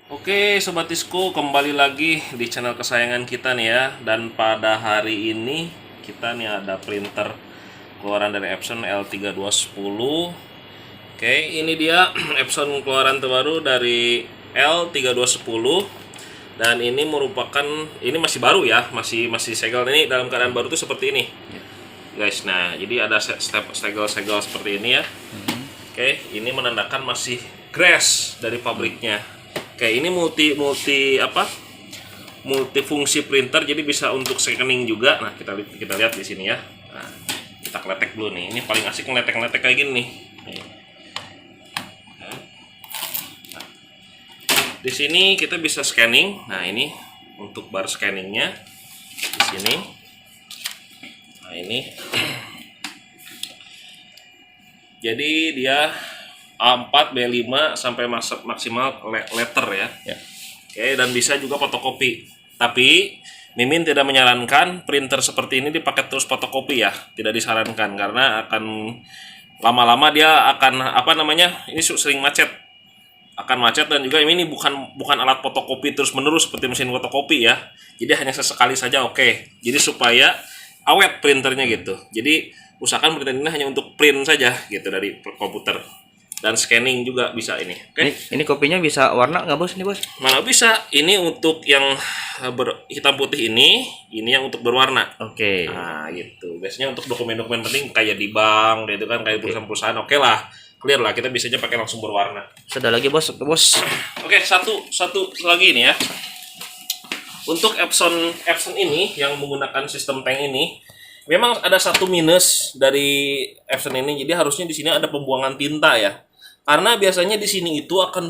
Oke Sobat Isku, kembali lagi di channel kesayangan kita nih ya. Dan pada hari ini kita nih ada printer keluaran dari Epson L3210. Oke, ini dia Epson keluaran terbaru dari L3210. Dan ini merupakan, ini masih baru ya, masih segel. Ini dalam keadaan baru tuh seperti ini guys. Nah, jadi ada segel-segel seperti ini ya. Oke, ini menandakan masih grass dari pabriknya. Oke, ini multifungsi printer, jadi bisa untuk scanning juga. Nah, kita lihat di sini ya. Nah, kita kletek dulu nih. Ini paling asik ngeletek-ngeletek kayak gini nih. Di sini kita bisa scanning. Nah, ini untuk bar scanningnya di sini. Nah, ini. Jadi dia A4, B5 sampai maksimal letter ya. Oke, dan bisa juga fotokopi. Tapi Mimin tidak menyarankan printer seperti ini dipakai terus fotokopi ya. Tidak disarankan karena akan lama-lama dia akan ini sering macet. Akan macet, dan juga ini bukan alat fotokopi terus-menerus seperti mesin fotokopi ya. Jadi hanya sesekali saja oke. Jadi supaya awet printernya gitu. Jadi usahakan printer ini hanya untuk print saja gitu dari komputer. Dan scanning juga bisa ini. Oke. Ini kopinya bisa warna nggak bos? Ini bos? Mana bisa? Ini untuk yang hitam putih ini yang untuk berwarna. Oke. Nah gitu. Biasanya untuk dokumen-dokumen penting kayak di bank, gitu kan, kayak perusahaan-perusahaan, oke lah, clear lah. Kita bisanya pakai langsung berwarna. Sudah lagi bos? Oke, satu lagi ini ya. Untuk Epson ini yang menggunakan sistem tank ini, memang ada satu minus dari Epson ini. Jadi harusnya di sini ada pembuangan tinta ya. Karena biasanya di sini itu akan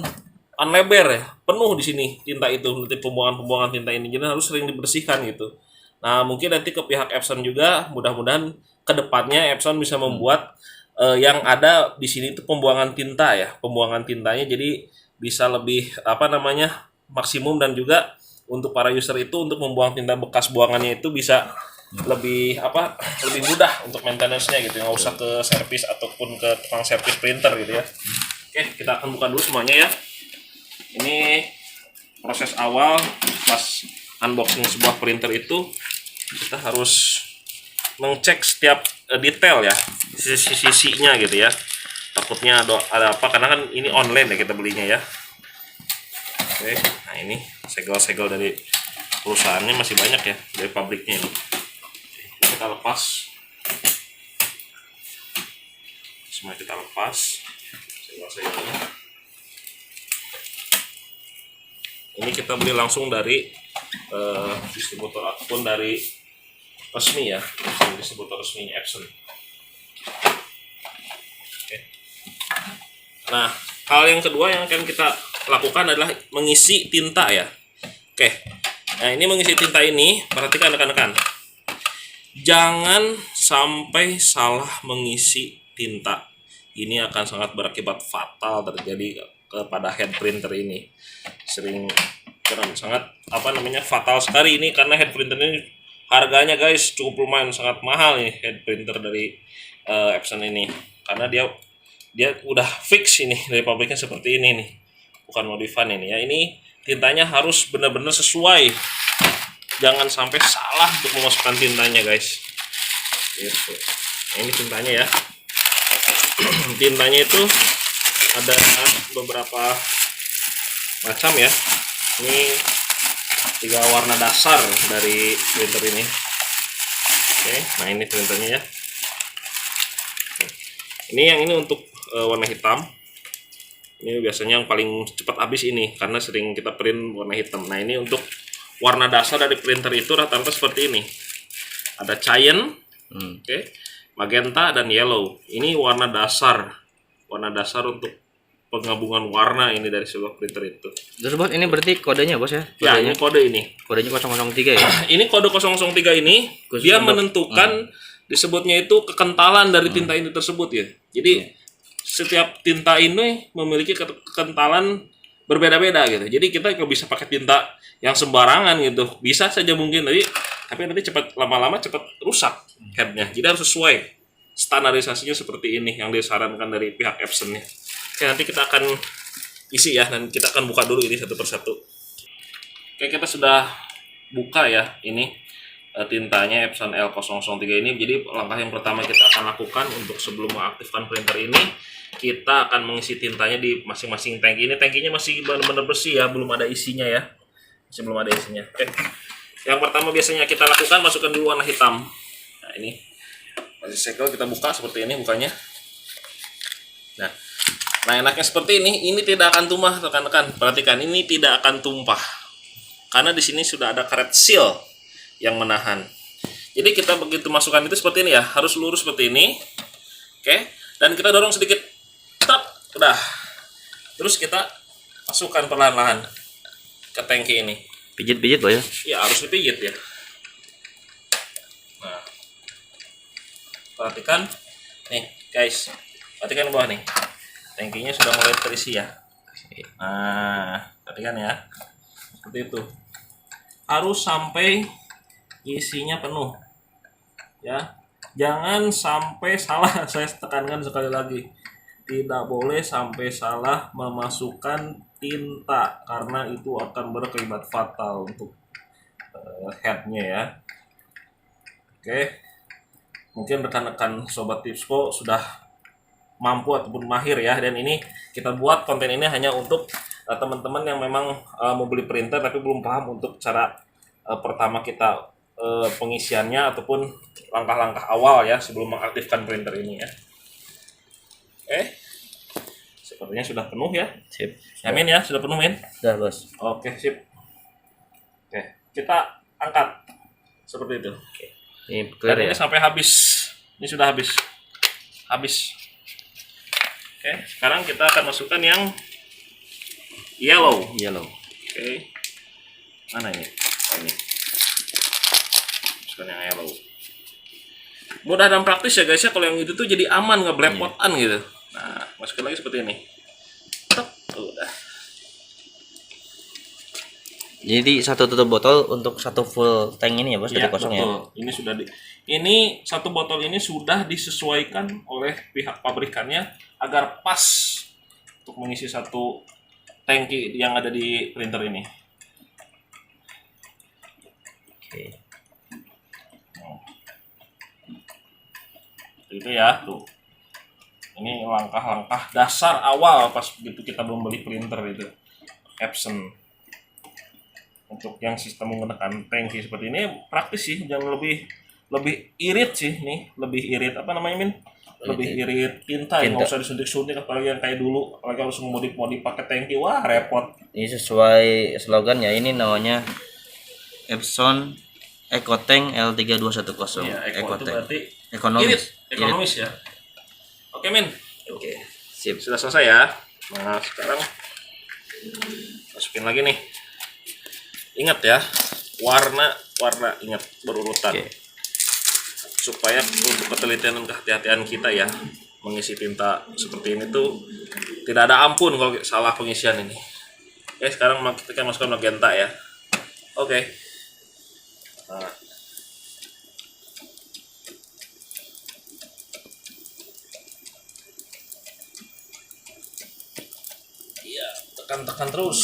lebar ya, penuh di sini tinta itu, nanti pembuangan tinta ini. Jadi harus sering dibersihkan gitu. Nah, mungkin nanti ke pihak Epson juga, mudah-mudahan kedepannya Epson bisa membuat yang ada di sini itu pembuangan tinta ya, pembuangan tintanya, jadi bisa lebih maksimum, dan juga untuk para user itu untuk membuang tinta bekas buangannya itu bisa lebih mudah untuk maintenance-nya gitu, nggak usah ke servis ataupun ke tukang servis printer gitu ya. Oke, kita akan buka dulu semuanya ya. Ini proses awal pas unboxing sebuah printer itu, kita harus mengecek setiap detail ya, sisi-sisinya gitu ya. Takutnya ada apa, karena kan ini online ya kita belinya ya. Oke, nah ini segel-segel dari perusahaannya masih banyak ya, dari pabriknya ini. Kita lepas, semua kita lepas segel-segelnya. Ini kita beli langsung dari distributor ataupun dari resmi ya, distributor resminya Epson. Oke. Nah, hal yang kedua yang akan kita lakukan adalah mengisi tinta ya. Oke. Nah, ini mengisi tinta ini, perhatikan rekan-rekan. Jangan sampai salah mengisi tinta. Ini akan sangat berakibat fatal terjadi kepada head printer ini. Sangat fatal sekali ini, karena head printer ini harganya guys cukup lumayan, sangat mahal nih head printer dari Epson ini, karena dia udah fix ini dari pabriknya seperti ini nih, bukan modifan ini ya. Ini tintanya harus benar-benar sesuai, jangan sampai salah untuk memasukkan tintanya guys gitu. Nah, ini tintanya ya. Tintanya itu ada beberapa macam ya. Ini 3 warna dasar dari printer ini. Oke, nah ini printernya ya. Ini untuk warna hitam. Ini biasanya yang paling cepat habis ini, karena sering kita print warna hitam. Nah, ini untuk warna dasar dari printer itu rata-rata seperti ini. Ada cyan, magenta, dan yellow. Ini warna dasar untuk penggabungan warna ini dari sebuah printer itu. Terus bos, ini berarti kodenya bos ya? Ya, ini kode ini. Kodenya 003 ya? Ini kode 003 ini dia menentukan disebutnya itu kekentalan dari tinta ini tersebut ya. Jadi setiap tinta ini memiliki kekentalan berbeda-beda gitu. Jadi kita nggak bisa pakai tinta yang sembarangan gitu. Bisa saja mungkin, tapi nanti lama-lama cepat rusak headnya. Jadi harus sesuai standarisasinya seperti ini yang disarankan dari pihak Epson-nya. Oke, nanti kita akan isi ya, dan kita akan buka dulu ini satu persatu. Oke, kita sudah buka ya ini tintanya Epson L003 ini. Jadi langkah yang pertama kita akan lakukan untuk sebelum mengaktifkan printer ini, kita akan mengisi tintanya di masing-masing tangki. Ini tangkinya masih benar-benar bersih ya, belum ada isinya ya, masih belum ada isinya. Oke, yang pertama biasanya kita lakukan, masukkan dulu warna hitam. Nah ini masih segel, kita buka seperti ini bukanya. Nah enaknya seperti ini tidak akan tumpah rekan-rekan. Perhatikan, ini tidak akan tumpah karena di sini sudah ada karet seal yang menahan. Jadi kita begitu masukkan itu seperti ini ya, harus lurus seperti ini. Oke, dan kita dorong sedikit, tap, udah. Terus kita masukkan perlahan-lahan ke tangki ini. Pijit-pijit bos ya. Ya harus dipijit ya. Nah, perhatikan nih guys, perhatikan bawah nih, tangkinya sudah mulai terisi ya. Nah, perhatikan ya, seperti itu. Harus sampai isinya penuh ya, jangan sampai salah. Saya tekankan sekali lagi, tidak boleh sampai salah memasukkan tinta karena itu akan berakibat fatal untuk headnya ya. Oke, mungkin rekan-rekan sobat Tipsco sudah mampu ataupun mahir ya, dan ini kita buat konten ini hanya untuk teman-teman yang memang mau beli printer tapi belum paham untuk cara pertama kita pengisiannya ataupun langkah-langkah awal ya sebelum mengaktifkan printer ini ya. Sepertinya sudah penuh ya. Sip. Ya Min ya, sudah penuh Min. Udah bos. Oke, sip. Oke, kita angkat seperti itu. Ini Dan clear ini ya. sampai habis. Ini sudah habis. Habis. Oke, sekarang kita akan masukkan yang yellow. Yellow. Oke. Mana ini? Oh, ini. Masukkan yang yellow. Mudah dan praktis ya guys ya, kalau yang itu tuh jadi aman, nggak belepotan gitu. Nah, masukin lagi seperti ini. Tep, udah. Jadi satu tutup botol untuk satu full tank ini ya bos, Ya, dari kosong ya. betul. Ini sudah ini satu botol ini sudah disesuaikan oleh pihak pabrikannya agar pas untuk mengisi satu tangki yang ada di printer ini. Oke. Itu ya, tuh. Ini langkah-langkah dasar awal pas begitu kita belum beli printer itu. Epson. Untuk yang sistem menggunakan tangki seperti ini praktis sih, jangan lebih irit sih nih, lebih irit apa namanya Min? Lebih irit tinta, ya, nggak usah disuntik-suntik apalagi yang kayak dulu, apalagi harus modif-modif pakai tangki, wah repot. Ini sesuai slogan ya, ini namanya Epson EcoTank L3210. Ya, Eco itu berarti Ekonomis. irit, ekonomis ya. Oke Min, Oke. Sip. sudah selesai ya. Nah sekarang masukin lagi nih. Ingat ya, warna ingat berurutan. Oke. Supaya untuk ketelitian dan kehati-hatian kita ya mengisi tinta seperti ini tuh tidak ada ampun kalau salah pengisian ini. Oke, sekarang kita masukkan magenta ya. Oke. Nah. Iya, tekan-tekan terus.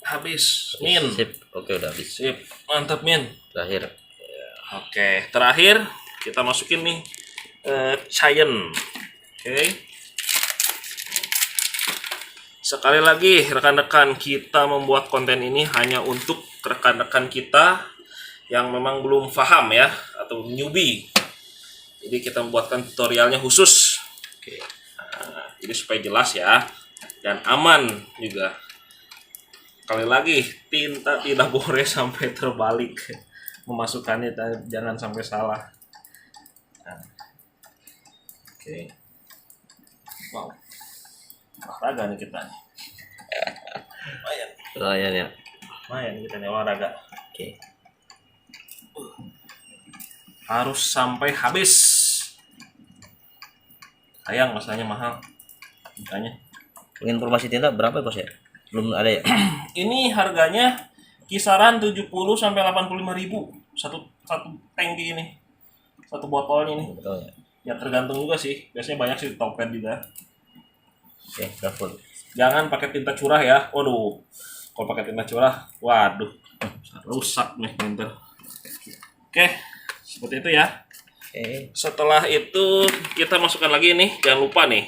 Habis, Min. Sip. Oke, udah habis. Sip, mantap Min. Terakhir. Oke, terakhir kita masukin nih cyan. Oke. Sekali lagi rekan-rekan, kita membuat konten ini hanya untuk rekan-rekan kita yang memang belum paham ya, atau newbie. Jadi kita membuatkan tutorialnya khusus. Oke. Nah, jadi supaya jelas ya dan aman juga. Sekali lagi, tinta tidak boleh sampai terbalik. Memasukkannya jangan sampai salah. Nah. Oke. Wow. Olahraga nih kita nih. Lumayan. Lumayan ya. Lumayan kita nih olahraga. Oke. harus sampai habis. Sayang masanya mahal. Makanya Informasi tinta berapa ya bos ya? Belum ada ya? ini harganya kisaran 70 sampai 85.000 satu satu tangki ini. Satu botolnya ini. Betul ya. Ya tergantung juga sih. Biasanya banyak sih di Tokped juga. Oke, udah full. Jangan pakai tinta curah ya. Waduh. Kalau pakai tinta curah, waduh. Rusak nih printer. Oke, seperti itu ya. Oke. Setelah itu kita masukkan lagi nih. Jangan lupa nih.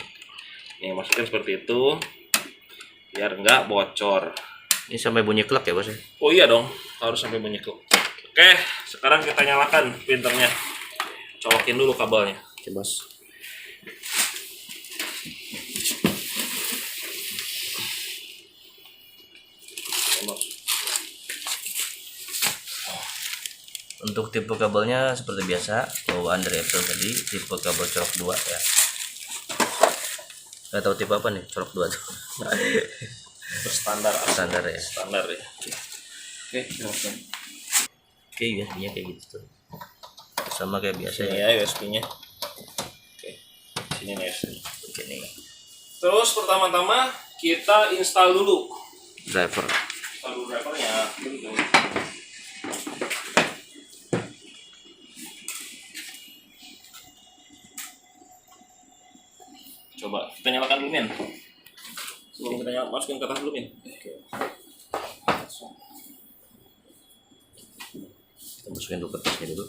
Nih, masukkan seperti itu. Biar nggak bocor. Ini sampai bunyi klek ya bos ya? Oh iya dong, harus sampai bunyi klek. Oke, sekarang kita nyalakan printernya. Colokin dulu kabelnya. Oke bos. Untuk tipe kabelnya seperti biasa, bawaan dari Epson tadi, tipe kabel colok 2 ya. Nggak tahu tipe apa nih, colok 2 tuh. Standar, Standar ya. standar ya. Oke, silakan. Oke, USB-nya kayak gitu tuh. Sama kayak biasa Ini ya. ya USB-nya. Oke, sini nih USB. Oke nih, Terus pertama-tama kita install dulu. driver. Install dulu drivernya. Begitu. Coba kita nyalakan dulu Min. Sebelum kita masukin ke atas dulu Min. Oke. Kita masukin dulu kertasnya dulu.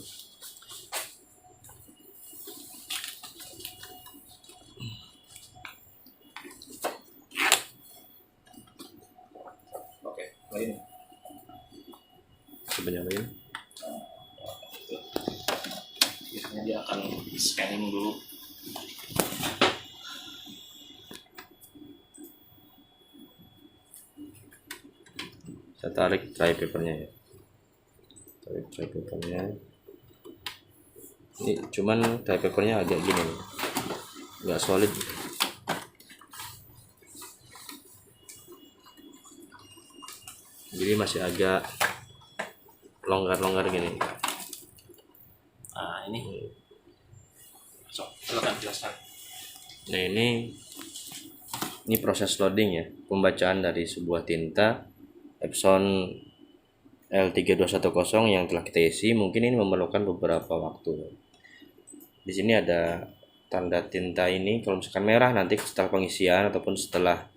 Oke, lain. Coba nyalain. Biasanya dia akan scanning dulu. Saya tarik tray papernya ya. Tarik tray papernya. Ini cuman tray papernya agak gini nih, nggak solid. Jadi masih agak longgar-longgar gini. Nah, ini. So, silakan jelaskan. Nah ini proses loading ya, pembacaan dari sebuah tinta Epson L3210 yang telah kita isi. Mungkin ini memerlukan beberapa waktu. Di sini ada tanda tinta ini, kalau misalkan merah nanti setelah pengisian ataupun setelah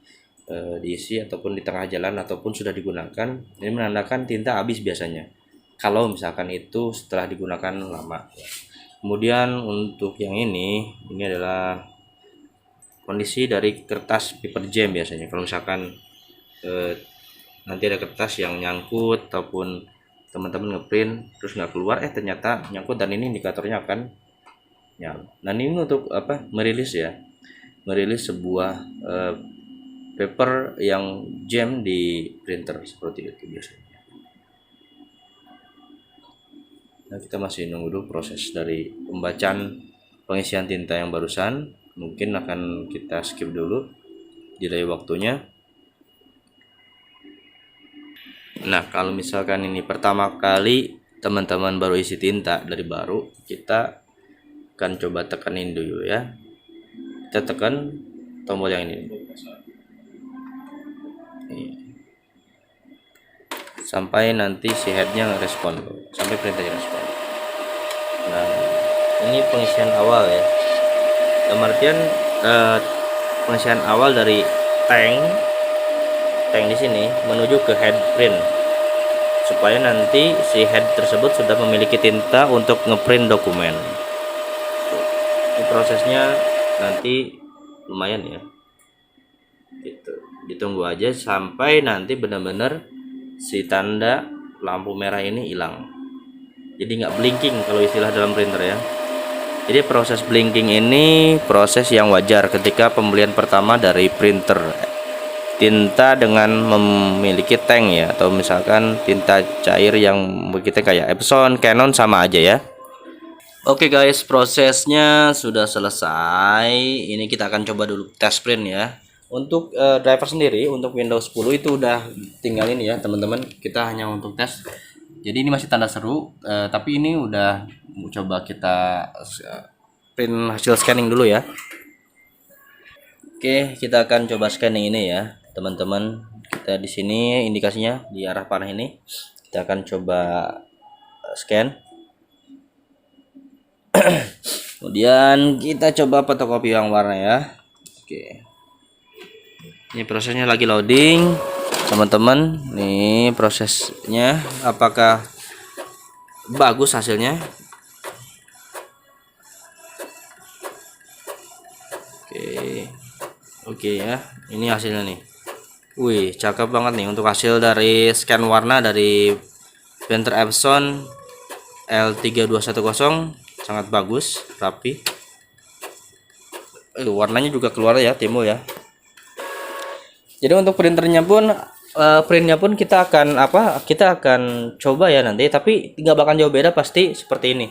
diisi ataupun di tengah jalan ataupun sudah digunakan, ini menandakan tinta habis biasanya. Kalau misalkan itu setelah digunakan lama. Kemudian untuk yang ini adalah kondisi dari kertas paper jam biasanya. Kalau misalkan nanti ada kertas yang nyangkut ataupun teman-teman ngeprint terus nggak keluar, ternyata nyangkut dan ini indikatornya akan nyala. Nah ini untuk apa? Merilis ya, merilis sebuah paper yang jam di printer seperti itu biasanya. Nah kita masih nunggu dulu proses dari pembacaan pengisian tinta yang barusan. Mungkin akan kita skip dulu delay waktunya. Nah kalau misalkan ini pertama kali teman-teman baru isi tinta dari baru, kita akan coba tekanin dulu ya. Kita tekan tombol yang ini sampai nanti si headnya respon, sampai printernya respon. Nah ini pengisian awal ya, kemudian pengisian awal dari tank di sini menuju ke head print, supaya nanti si head tersebut sudah memiliki tinta untuk ngeprint dokumen. Ini prosesnya nanti lumayan ya, gitu. Ditunggu aja sampai nanti benar-benar si tanda lampu merah ini hilang, jadi nggak blinking kalau istilah dalam printer ya. Jadi proses blinking ini proses yang wajar ketika pembelian pertama dari printer tinta dengan memiliki tank ya, atau misalkan tinta cair yang begitu kayak Epson, Canon sama aja ya. Oke guys, prosesnya sudah selesai. Ini kita akan coba dulu test print ya. Untuk driver sendiri untuk Windows 10 itu udah tinggal ini ya teman-teman, kita hanya untuk tes. Jadi ini masih tanda seru, tapi ini udah coba kita print hasil scanning dulu ya. Oke, kita akan coba scanning ini ya, teman-teman. Kita di sini indikasinya di arah panah ini. Kita akan coba scan. Kemudian kita coba fotokopi yang warna ya. Oke. Ini prosesnya lagi loading, teman-teman. Nih prosesnya, apakah bagus hasilnya? Oke ya, ini hasilnya nih. Wih, cakep banget nih untuk hasil dari scan warna dari printer Epson L3210, sangat bagus, rapi. Warnanya juga keluar ya, timbul ya. Jadi untuk printnya pun kita akan kita akan coba ya nanti, tapi nggak bakal jauh beda pasti seperti ini.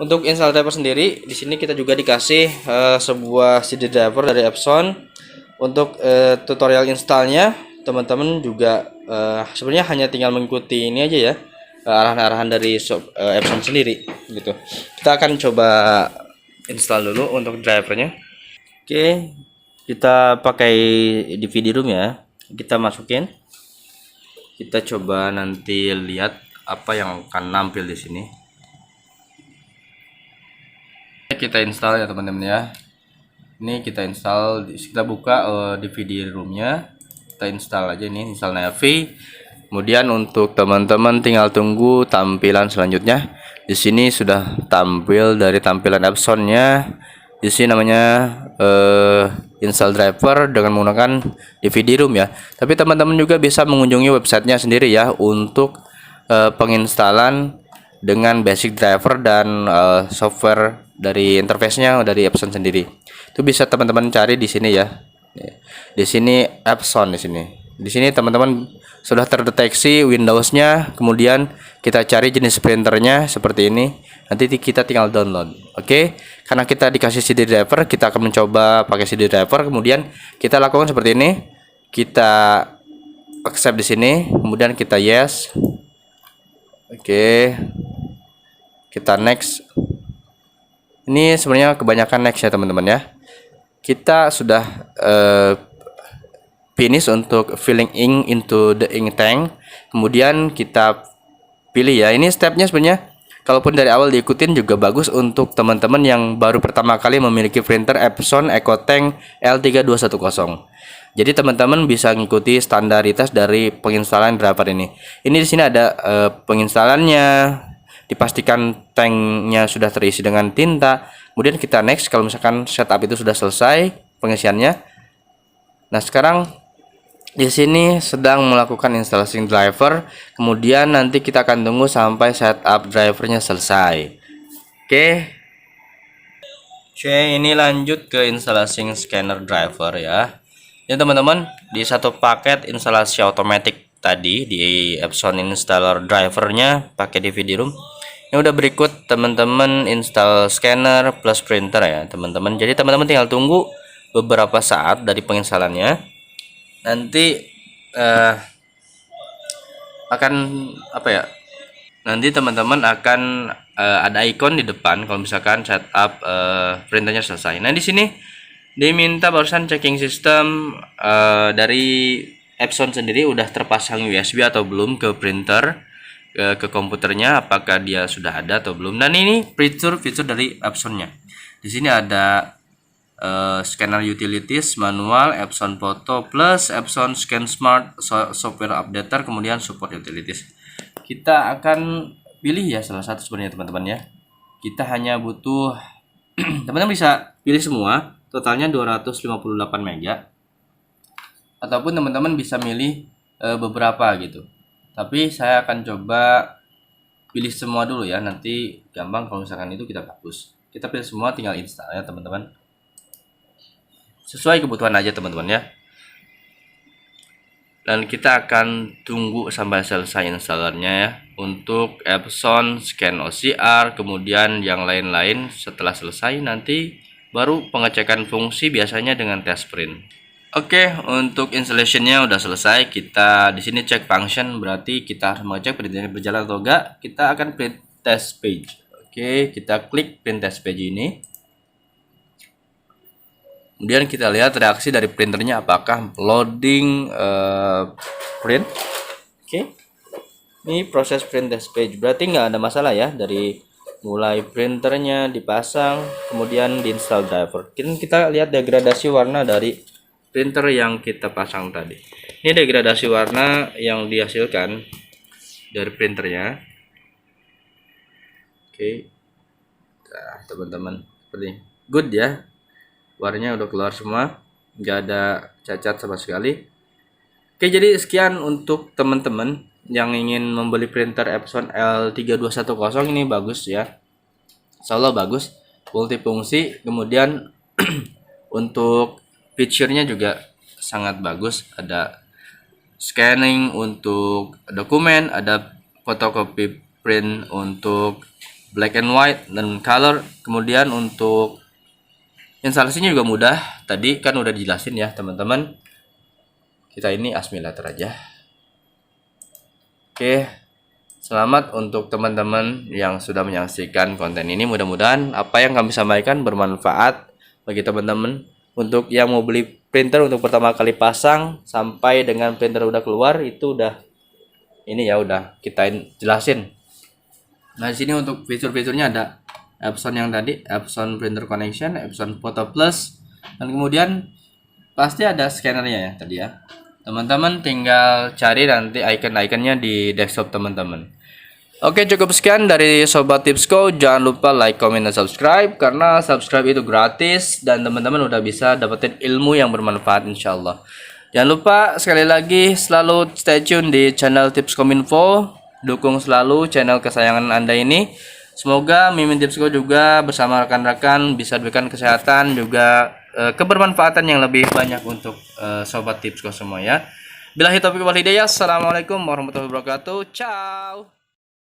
Untuk install driver sendiri, di sini kita juga dikasih sebuah CD driver dari Epson. Untuk tutorial installnya, teman-teman juga sebenarnya hanya tinggal mengikuti ini aja ya, arahan-arahan dari Epson sendiri gitu. Kita akan coba install dulu untuk drivernya. Oke, kita pakai DVD room ya. Kita masukin. Kita coba nanti lihat apa yang akan nampil di sini. Kita install ya teman-teman ya. Ini kita install, kita buka DVD roomnya, kita install aja ini, install Navi. Kemudian untuk teman-teman tinggal tunggu tampilan selanjutnya. Di sini sudah tampil dari tampilan Epsonnya. Di sini namanya install driver dengan menggunakan DVD room ya. Tapi teman-teman juga bisa mengunjungi websitenya sendiri ya untuk penginstalan dengan basic driver dan software dari interface-nya dari Epson sendiri. Itu bisa teman-teman cari di sini ya. Di sini Epson di sini. Di sini teman-teman sudah terdeteksi Windows-nya, kemudian kita cari jenis printernya seperti ini. Nanti kita tinggal download. Oke. Karena kita dikasih CD driver, kita akan mencoba pakai CD driver, kemudian kita lakukan seperti ini. Kita accept di sini, kemudian kita yes. Oke. Kita next. Ini sebenarnya kebanyakan next ya teman-teman ya. Kita sudah finish untuk filling ink into the ink tank. Kemudian kita pilih ya. Ini stepnya sebenarnya kalaupun dari awal diikutin juga bagus untuk teman-teman yang baru pertama kali memiliki printer Epson EcoTank L3210. Jadi teman-teman bisa mengikuti standaritas dari penginstalan driver ini. Ini di sini ada penginstalannya. Dipastikan tanknya sudah terisi dengan tinta. Kemudian kita next kalau misalkan setup itu sudah selesai pengisiannya. Nah sekarang di sini sedang melakukan instalasi driver. Kemudian nanti kita akan tunggu sampai setup drivernya selesai. Oke, ini lanjut ke instalasi scanner driver ya. Ya teman-teman, di satu paket instalasi otomatis tadi di Epson installer drivernya pakai DVD room. Ini udah berikut teman-teman install scanner plus printer ya teman-teman. Jadi teman-teman tinggal tunggu beberapa saat dari penginstalannya. Nanti akan nanti teman-teman akan ada ikon di depan kalau misalkan setup printernya selesai. Nah di sini diminta barusan checking system dari Epson sendiri udah terpasang USB atau belum ke printer, ke komputernya, apakah dia sudah ada atau belum. Dan ini fitur dari Epsonnya. Di sini ada scanner utilities, manual, Epson Photo plus Epson Scan Smart software updater, kemudian support utilities. Kita akan pilih ya salah satu sebenarnya teman-teman ya. Kita hanya butuh teman-teman bisa pilih semua, totalnya 258 mega. Ataupun teman-teman bisa milih beberapa gitu. Tapi saya akan coba pilih semua dulu ya, nanti gampang kalau misalkan itu kita hapus. Kita pilih semua, tinggal install ya teman-teman. Sesuai kebutuhan aja teman-teman ya. Dan kita akan tunggu sampai selesai installernya ya. Untuk Epson Scan OCR, kemudian yang lain-lain setelah selesai nanti baru pengecekan fungsi biasanya dengan test print. Oke, untuk installationnya udah selesai. Kita di sini cek function, berarti kita harus mengecek printernya berjalan atau enggak. Kita akan print test page. Oke, kita klik print test page ini. Kemudian kita lihat reaksi dari printernya apakah loading print. Oke, ini proses print test page, berarti nggak ada masalah ya dari mulai printernya dipasang, kemudian diinstal driver. Kita lihat degradasi warna dari printer yang kita pasang tadi. Ini degradasi warna yang dihasilkan dari printernya. Oke, nah, teman-teman, seperti good ya. Warnanya udah keluar semua, nggak ada cacat sama sekali. Oke, jadi sekian untuk teman-teman yang ingin membeli printer Epson L3210. Ini bagus ya, insya bagus, multifungsi. Kemudian untuk fiturnya juga sangat bagus, ada scanning untuk dokumen, ada photocopy print untuk black and white dan color. Kemudian untuk instalasinya juga mudah, tadi kan udah dijelasin ya teman-teman. Kita ini asmilator aja. Oke, selamat untuk teman-teman yang sudah menyaksikan konten ini. Mudah-mudahan apa yang kami sampaikan bermanfaat bagi teman-teman. Untuk yang mau beli printer untuk pertama kali pasang sampai dengan printer udah keluar, itu udah ini ya, udah kita jelasin. Nah, di sini untuk fitur-fiturnya ada Epson yang tadi, Epson Printer Connection, Epson Photo Plus, dan kemudian pasti ada scannernya ya tadi ya. Teman-teman tinggal cari nanti icon-iconnya di desktop teman-teman. Oke, cukup sekian dari Sobat Tipsco. Jangan lupa like, comment, dan subscribe, karena subscribe itu gratis dan teman-teman udah bisa dapetin ilmu yang bermanfaat insyaallah. Jangan lupa sekali lagi selalu stay tune di channel Tipskominfo. Dukung selalu channel kesayangan Anda ini. Semoga Mimin Tipsco juga bersama rekan-rekan bisa berikan kesehatan juga kebermanfaatan yang lebih banyak untuk Sobat Tipsco semua ya. Billahi taufiq wal hidayah. Assalamualaikum warahmatullahi wabarakatuh. Ciao.